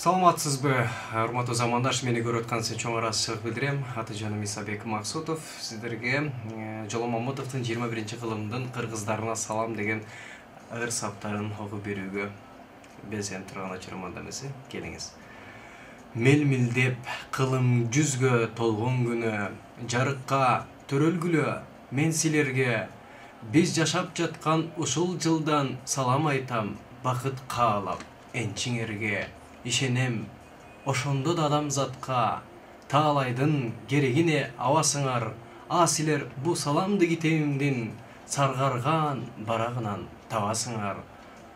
Саламатсызбы, урматтуу замандаш, мени көрүп аткан чоң ыраазычылык билдирем. Аты жөнүм Исабек Максутов. Сиздерге Жоло Мамутовдун 21-кылымдын кыргыздарына салам деген ыр саптарын окуп берүүгө безен турган очурманда эмес, келиңиз. Мелмилдеп кылым жүзгө толгон күнү, жарыкка төрөлгүлө мен силерге, биз жашап жаткан ушул жылдан салам айтам, бакыт каалап энчиңерге. Ишенем, ошондо да адамзатка таалайдын керегине абасыңар, силер бу саламды китебимдин саргарган барагынан табасыңар.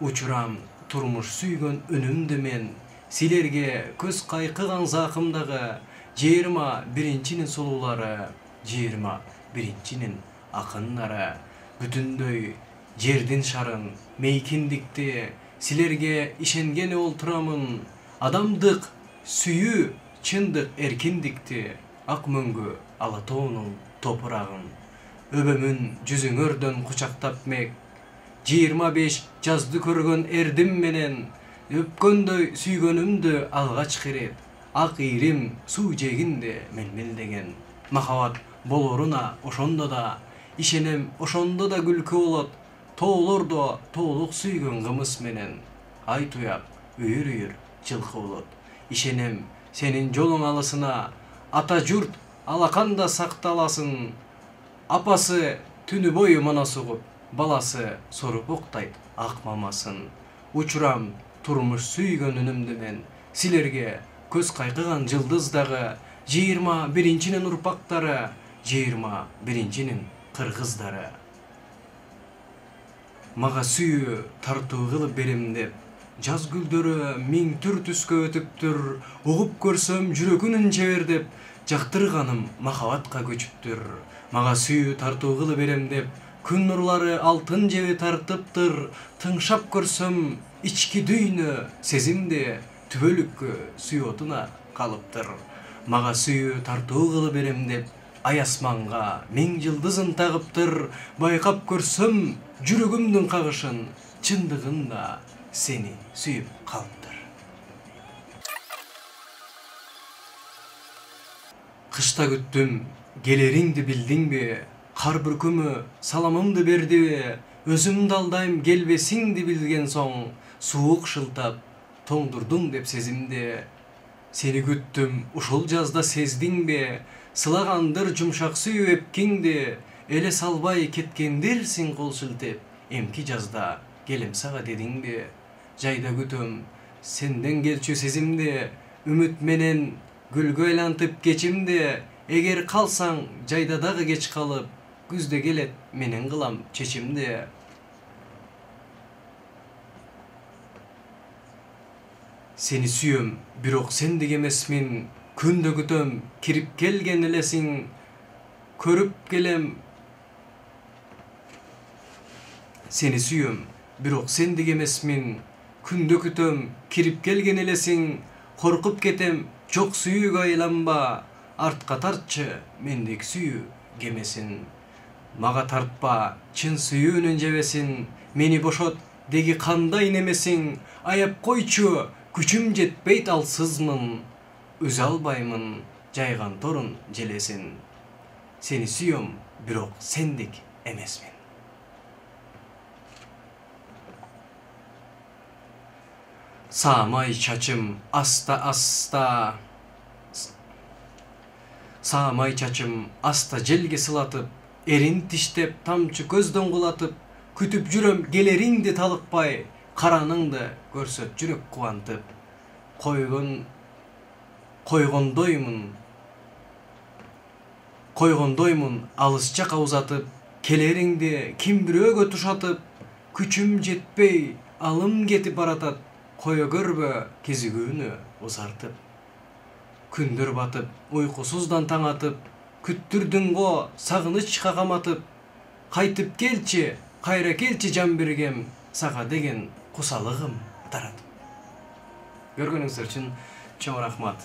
Учурам турмуш сүйгөн үнүмдү мен силерге көз кайкыган закымдагы 21-нин сулуулары, 21-нин акыннары, бүтүндөй жердин шарын, мейкиндикти силерге ишенгени олтурамын. Адамдык сүйүү, чындык эркиндикти, ак мөңгү ала тоонун топурагын. Өбөмүн жүзүңөрдөн кучактап мек, 25 жазды көргөн эрдим менен, өпкөндөй сүйгөнүмдү алгач ирет, ак ийрим суу жегинде мелмелдеген. Махабат болоруна ошондо да, ишенем ошондо да күлкү болот, тоолордо тоолук сүйгөн кымыз менен. Ай туяп үйүр-үйүр жылкы болот. Ишенем сенин жолуң алысына, ата журт алаканда сакталасын. Апасы түнү бою мана сугуп, баласы соруп уктайт ак мамасын. Учурам турмуш сүйгөн үнүмдү мен силерге, көз кайкыган жылдыздагы 21-нин урпактары, 21-нин кыргыздары. Мага сүйүү тартуу кылып берем деп, жаз гүлдөрү миң түр түскө өтүптүр. Угуп көрсөм жүрөгүнүн жебердеп, жактырганым махабатка көчүптүр. Мага сүйүү тартуу кылып берем деп, күн нурлары алтын жеби тартыптыр. Тыңшап көрсөм ички дүйнө сезимде, түбөлүккө сүйөтуна калыптыр. Мага сүйүү тартуу кылып берем деп, ай асманга миң жылдызын тагыптыр. Байкап көрсөм жүрөгүмдүн кагышын, чындыгында сени сүйүп калыптыр. Кышта күттүм, келериңди билдиңби? Кар бүркүмү саламымды бердиби? Өзүмдү алдайм, келбесиңди билген соң, суук шылтап тоңдурдуң деп сезимди. Сени күттүм, ушул жазда сездиңби? Сылагандыр жумшак сүйүү эпкиңди. Эле салбай кеткендирсиң кол шилтеп, эмки жазда келем сага дедиңби? Жайда күтөм сенден келчү сезимди, үмүт менен гүлгө айлантып кечимди. Эгер калсаң жайда дагы кеч калып, күздө келет менен кылам чечимди. Сени сүйөм, бирок сендик эмесмин, күндө күтөм, кирип келген элесиң, көрүп келем. Сени сүйөм, бирок сендик эмесмин, күндө күтөм, кирип келген элесиң. Коркуп кетем, жок сүйүүгө айланба, артка тартчы мендик сүйүү кемесин. Мага тартпа чын сүйүүнүн жебесин, мени бошот деги кандай немесиң. Аяп койчу, күчүм жетпейт алсызмын, үзе албаймын жайган торун желесин. Сени сүйөм, бирок сендик эмесмин. Саамай чачым аста-аста, саамай чачым аста желге сылатып, эрин тиштеп тамчы көздөн кулатып, күтүп жүрөм келериңди талыкпай, караныңды көрсөт жүрөк кубантып. Койгондоймун алыс жакка узатып, келериңди ким бирөөгө тушатып. Күчүм жетпей алым кетип баратат, кое көрбө кезигүүнү узартып. Күндөр батып, уйкусуздан таң атып, күттүрдүң го сагынычка каматып. Кайтып келчи, кайра келчи жан бергем, сага деген кусалыгым таратып. Көргөнүңүздөр үчүн чоң рахмат.